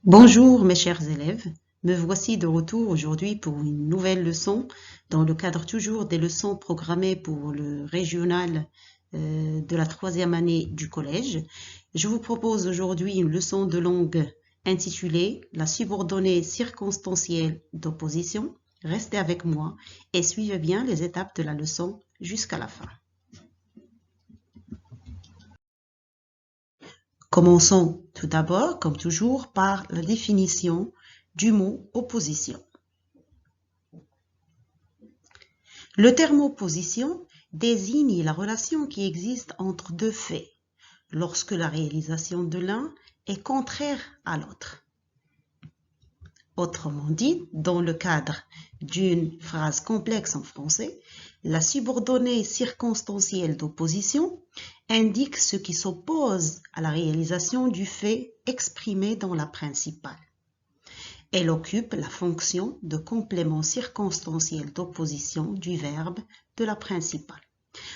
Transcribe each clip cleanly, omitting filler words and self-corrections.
Bonjour mes chers élèves, me voici de retour aujourd'hui pour une nouvelle leçon dans le cadre toujours des leçons programmées pour le régional de la troisième année du collège. Je vous propose aujourd'hui une leçon de langue intitulée La subordonnée circonstancielle d'opposition. Restez avec moi et suivez bien les étapes de la leçon jusqu'à la fin. Commençons tout d'abord, comme toujours, par la définition du mot opposition. Le terme opposition désigne la relation qui existe entre deux faits, lorsque la réalisation de l'un est contraire à l'autre. Autrement dit, dans le cadre d'une phrase complexe en français, la subordonnée circonstancielle d'opposition indique ce qui s'oppose à la réalisation du fait exprimé dans la principale. Elle occupe la fonction de complément circonstanciel d'opposition du verbe de la principale.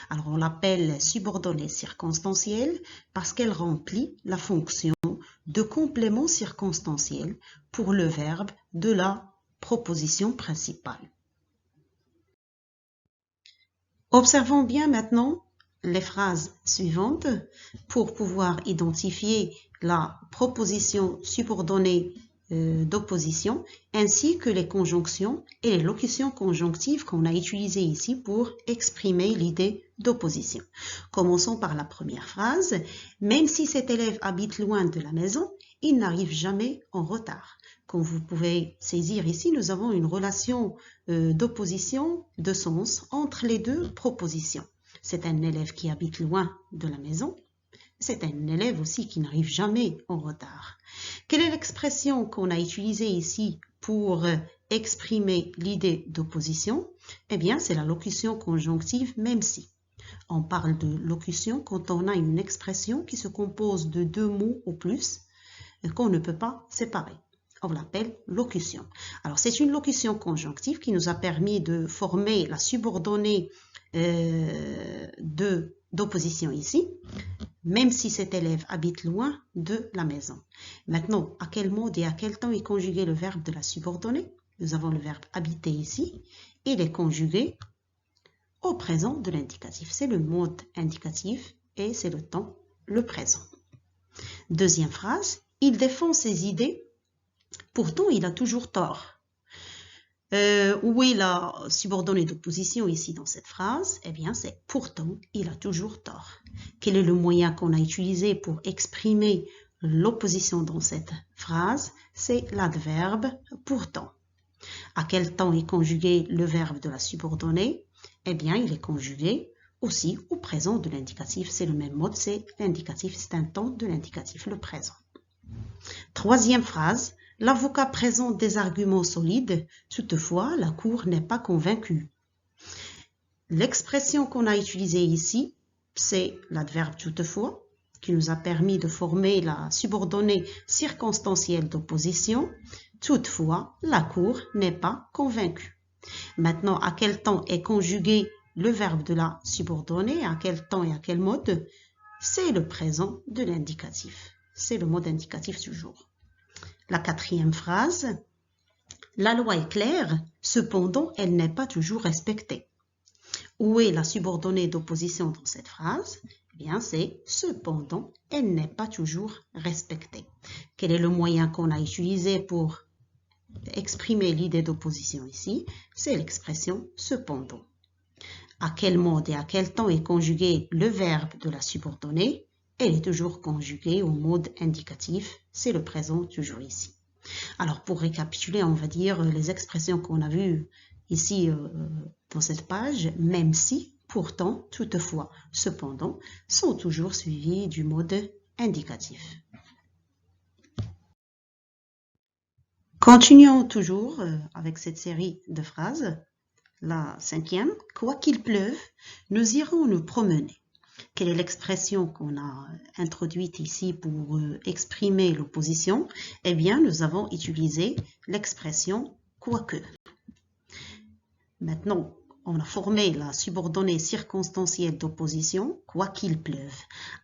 Alors on l'appelle subordonnée circonstancielle parce qu'elle remplit la fonction de complément circonstanciel pour le verbe de la proposition principale. Observons bien maintenant les phrases suivantes pour pouvoir identifier la proposition subordonnée d'opposition ainsi que les conjonctions et les locutions conjonctives qu'on a utilisées ici pour exprimer l'idée d'opposition. Commençons par la première phrase. Même si cet élève habite loin de la maison, il n'arrive jamais en retard. Comme vous pouvez saisir ici, nous avons une relation d'opposition de sens entre les deux propositions. C'est un élève qui habite loin de la maison. C'est un élève aussi qui n'arrive jamais en retard. Quelle est l'expression qu'on a utilisée ici pour exprimer l'idée d'opposition? Eh bien, c'est la locution conjonctive même si. On parle de locution quand on a une expression qui se compose de deux mots ou plus qu'on ne peut pas séparer. On l'appelle locution. Alors, c'est une locution conjonctive qui nous a permis de former la subordonnée d'opposition ici, même si cet élève habite loin de la maison. Maintenant, à quel mode et à quel temps est conjugué le verbe de la subordonnée? Nous avons le verbe habiter ici. Il est conjugué au présent de l'indicatif. C'est le mode indicatif et c'est le temps, le présent. Deuxième phrase, il défend ses idées, pourtant il a toujours tort. Où est la subordonnée d'opposition ici dans cette phrase? Eh bien, c'est pourtant, il a toujours tort. Quel est le moyen qu'on a utilisé pour exprimer l'opposition dans cette phrase? C'est l'adverbe pourtant. À quel temps est conjugué le verbe de la subordonnée? Eh bien, il est conjugué aussi au présent de l'indicatif. C'est le même mode, c'est l'indicatif, c'est un temps de l'indicatif, le présent. Troisième phrase. L'avocat présente des arguments solides, toutefois, la Cour n'est pas convaincue. L'expression qu'on a utilisée ici, c'est l'adverbe toutefois, qui nous a permis de former la subordonnée circonstancielle d'opposition. Toutefois, la Cour n'est pas convaincue. Maintenant, à quel temps est conjugué le verbe de la subordonnée? À quel temps et à quel mode? C'est le présent de l'indicatif. C'est le mode indicatif toujours. La quatrième phrase, la loi est claire, cependant elle n'est pas toujours respectée. Où est la subordonnée d'opposition dans cette phrase? Eh bien, c'est cependant elle n'est pas toujours respectée. Quel est le moyen qu'on a utilisé pour exprimer l'idée d'opposition ici? C'est l'expression cependant. À quel mode et à quel temps est conjugué le verbe de la subordonnée? Elle est toujours conjuguée au mode indicatif, c'est le présent toujours ici. Alors pour récapituler, on va dire les expressions qu'on a vues ici dans cette page, même si, pourtant, toutefois, cependant, sont toujours suivies du mode indicatif. Continuons toujours avec cette série de phrases. La cinquième, quoi qu'il pleuve, nous irons nous promener. Quelle est l'expression qu'on a introduite ici pour exprimer l'opposition? Eh bien, nous avons utilisé l'expression quoique. Maintenant, on a formé la subordonnée circonstancielle d'opposition, quoi qu'il pleuve.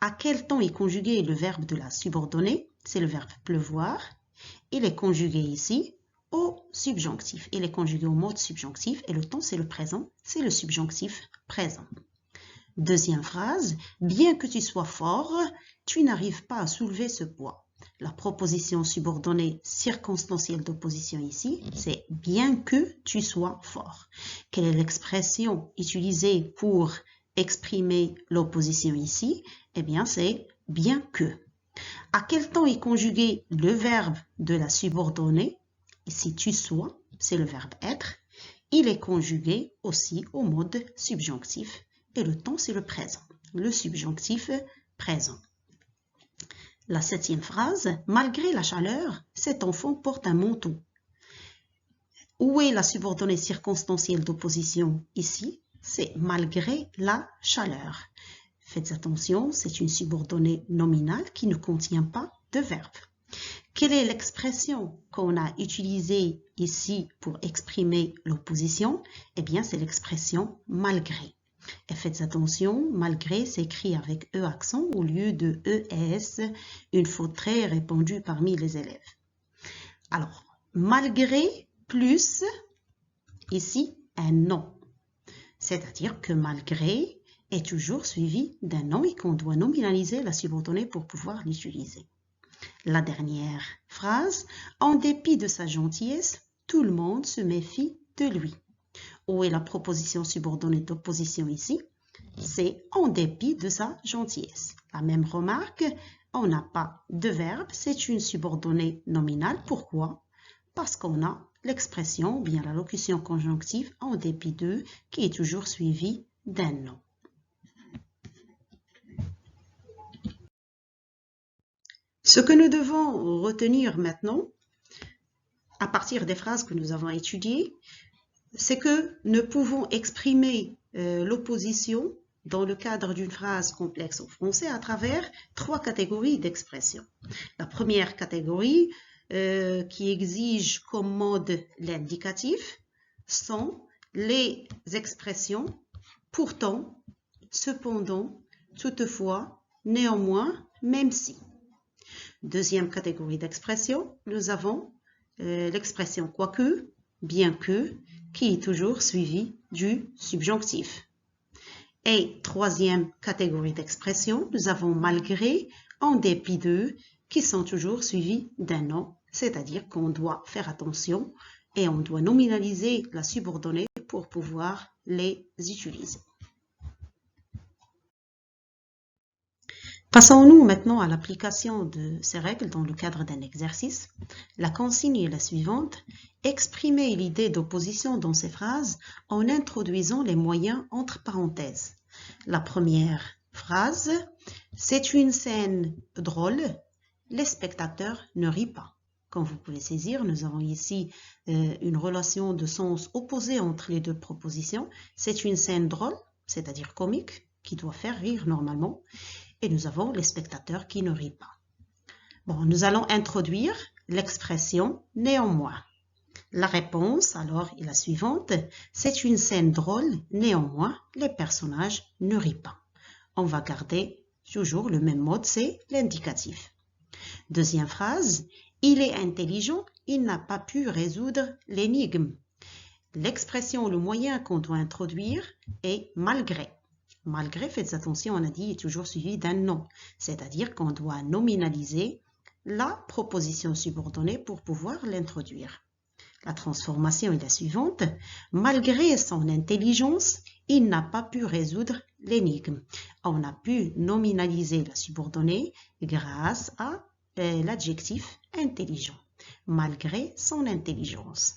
À quel temps est conjugué le verbe de la subordonnée? C'est le verbe pleuvoir. Il est conjugué ici au subjonctif. Il est conjugué au mode subjonctif et le temps, c'est le présent, c'est le subjonctif présent. Deuxième phrase, bien que tu sois fort, tu n'arrives pas à soulever ce poids. La proposition subordonnée circonstancielle d'opposition ici, c'est bien que tu sois fort. Quelle est l'expression utilisée pour exprimer l'opposition ici? Eh bien, c'est bien que. À quel temps est conjugué le verbe de la subordonnée? Ici, tu sois, c'est le verbe être. Il est conjugué aussi au mode subjonctif. Et le temps, c'est le présent, le subjonctif présent. La septième phrase, malgré la chaleur, cet enfant porte un manteau. Où est la subordonnée circonstancielle d'opposition ici? C'est malgré la chaleur. Faites attention, c'est une subordonnée nominale qui ne contient pas de verbe. Quelle est l'expression qu'on a utilisée ici pour exprimer l'opposition? Eh bien, c'est l'expression malgré. Et faites attention, malgré s'écrit avec E accent au lieu de ES, une faute très répandue parmi les élèves. Alors, malgré plus, ici, un nom. C'est-à-dire que malgré est toujours suivi d'un nom et qu'on doit nominaliser la subordonnée pour pouvoir l'utiliser. La dernière phrase, en dépit de sa gentillesse, tout le monde se méfie de lui. Où est la proposition subordonnée d'opposition ici? C'est en dépit de sa gentillesse. La même remarque, on n'a pas de verbe, c'est une subordonnée nominale. Pourquoi? Parce qu'on a l'expression, ou bien la locution conjonctive, en dépit de, qui est toujours suivie d'un nom. Ce que nous devons retenir maintenant, à partir des phrases que nous avons étudiées, c'est que nous pouvons exprimer l'opposition dans le cadre d'une phrase complexe en français à travers 3 catégories d'expressions. La première catégorie, qui exige comme mode l'indicatif, sont les expressions pourtant, cependant, toutefois, néanmoins, même si. Deuxième catégorie d'expression, nous avons l'expression quoique, bien que, qui est toujours suivi du subjonctif. Et troisième catégorie d'expression, nous avons malgré, en dépit de, qui sont toujours suivis d'un nom, c'est-à-dire qu'on doit faire attention et on doit nominaliser la subordonnée pour pouvoir les utiliser. Passons-nous maintenant à l'application de ces règles dans le cadre d'un exercice. La consigne est la suivante. Exprimez l'idée d'opposition dans ces phrases en introduisant les moyens entre parenthèses. La première phrase, c'est une scène drôle, les spectateurs ne rient pas. Comme vous pouvez saisir, nous avons ici une relation de sens opposée entre les deux propositions. C'est une scène drôle, c'est-à-dire comique, qui doit faire rire normalement. Et nous avons les spectateurs qui ne rient pas. Bon, nous allons introduire l'expression « néanmoins ». La réponse, alors, est la suivante. C'est une scène drôle, néanmoins, les personnages ne rient pas. On va garder toujours le même mode, c'est l'indicatif. Deuxième phrase, il est intelligent, il n'a pas pu résoudre l'énigme. L'expression, le moyen qu'on doit introduire est malgré. Malgré, faites attention, on a dit, est toujours suivi d'un nom. C'est-à-dire qu'on doit nominaliser la proposition subordonnée pour pouvoir l'introduire. La transformation est la suivante. Malgré son intelligence, il n'a pas pu résoudre l'énigme. On a pu nominaliser la subordonnée grâce à l'adjectif intelligent. Malgré son intelligence.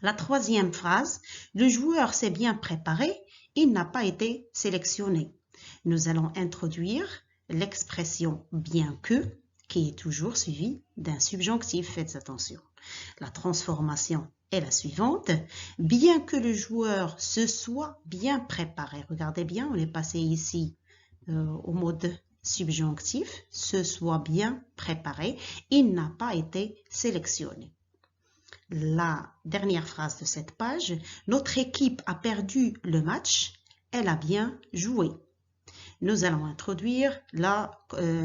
La troisième phrase, le joueur s'est bien préparé, il n'a pas été sélectionné. Nous allons introduire l'expression bien que, qui est toujours suivie d'un subjonctif. Faites attention. La transformation est la suivante. Bien que le joueur se soit bien préparé. Regardez bien, on est passé ici au mode subjonctif. Se soit bien préparé. Il n'a pas été sélectionné. La dernière phrase de cette page, notre équipe a perdu le match, elle a bien joué. Nous allons introduire la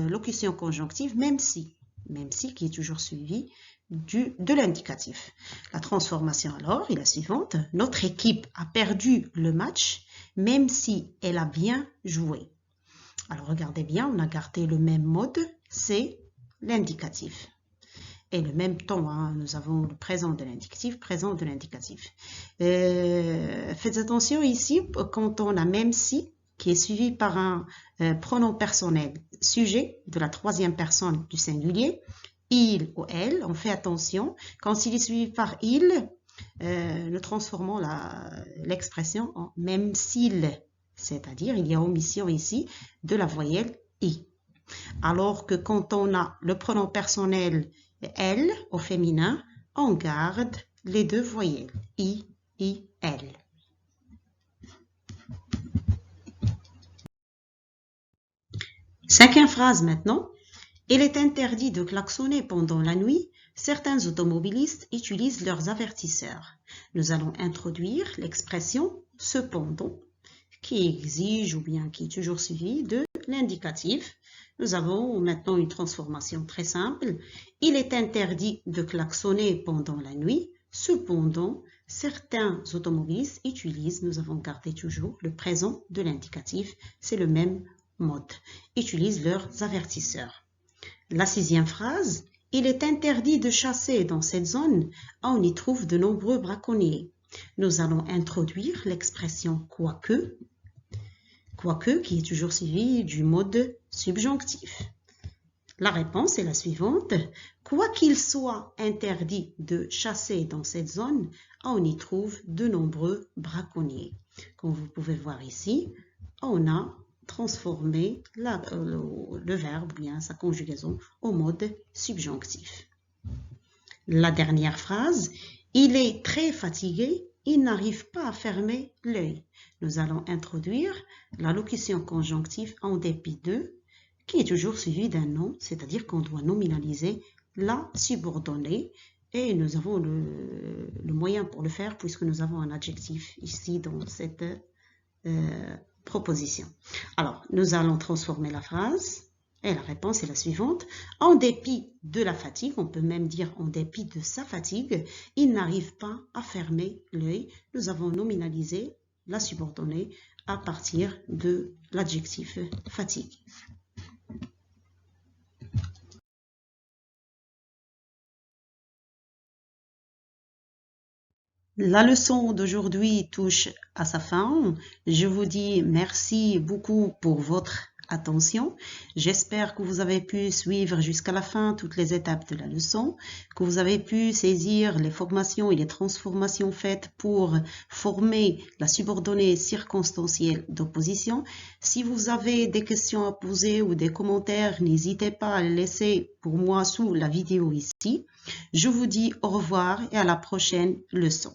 locution conjonctive même si. même si qui est toujours suivi de l'indicatif. La transformation alors est la suivante. Notre équipe a perdu le match, même si elle a bien joué. Alors regardez bien, on a gardé le même mode, c'est l'indicatif. Et le même temps, hein, nous avons le présent de l'indicatif, présent de l'indicatif. Faites attention ici, quand on a même si, qui est suivi par un pronom personnel, sujet de la troisième personne du singulier, il ou elle, on fait attention, quand il est suivi par il, nous transformons l'expression en même s'il, c'est-à-dire il y a omission ici de la voyelle i. Alors que quand on a le pronom personnel elle au féminin, on garde les deux voyelles i, elle. Cinquième phrase maintenant. Il est interdit de klaxonner pendant la nuit. Certains automobilistes utilisent leurs avertisseurs. Nous allons introduire l'expression « cependant » qui exige ou bien qui est toujours suivie de l'indicatif. Nous avons maintenant une transformation très simple. Il est interdit de klaxonner pendant la nuit. Cependant, certains automobilistes utilisent, nous avons gardé toujours le présent de l'indicatif, c'est le même mode, utilisent leurs avertisseurs. La sixième phrase, il est interdit de chasser dans cette zone, on y trouve de nombreux braconniers. Nous allons introduire l'expression quoique, qui est toujours suivi du mode subjonctif. La réponse est la suivante. Quoi qu'il soit interdit de chasser dans cette zone, on y trouve de nombreux braconniers. Comme vous pouvez voir ici, on a transformer le verbe, bien sa conjugaison, au mode subjonctif. La dernière phrase, il est très fatigué, il n'arrive pas à fermer l'œil. Nous allons introduire la locution conjonctive en dépit de, qui est toujours suivie d'un nom, c'est-à-dire qu'on doit nominaliser la subordonnée et nous avons le moyen pour le faire puisque nous avons un adjectif ici dans cette proposition. Alors, nous allons transformer la phrase et la réponse est la suivante. En dépit de la fatigue, on peut même dire en dépit de sa fatigue, il n'arrive pas à fermer l'œil. Nous avons nominalisé la subordonnée à partir de l'adjectif fatigue. La leçon d'aujourd'hui touche à sa fin. Je vous dis merci beaucoup pour votre attention. J'espère que vous avez pu suivre jusqu'à la fin toutes les étapes de la leçon, que vous avez pu saisir les formations et les transformations faites pour former la subordonnée circonstancielle d'opposition. Si vous avez des questions à poser ou des commentaires, n'hésitez pas à les laisser pour moi sous la vidéo ici. Je vous dis au revoir et à la prochaine leçon.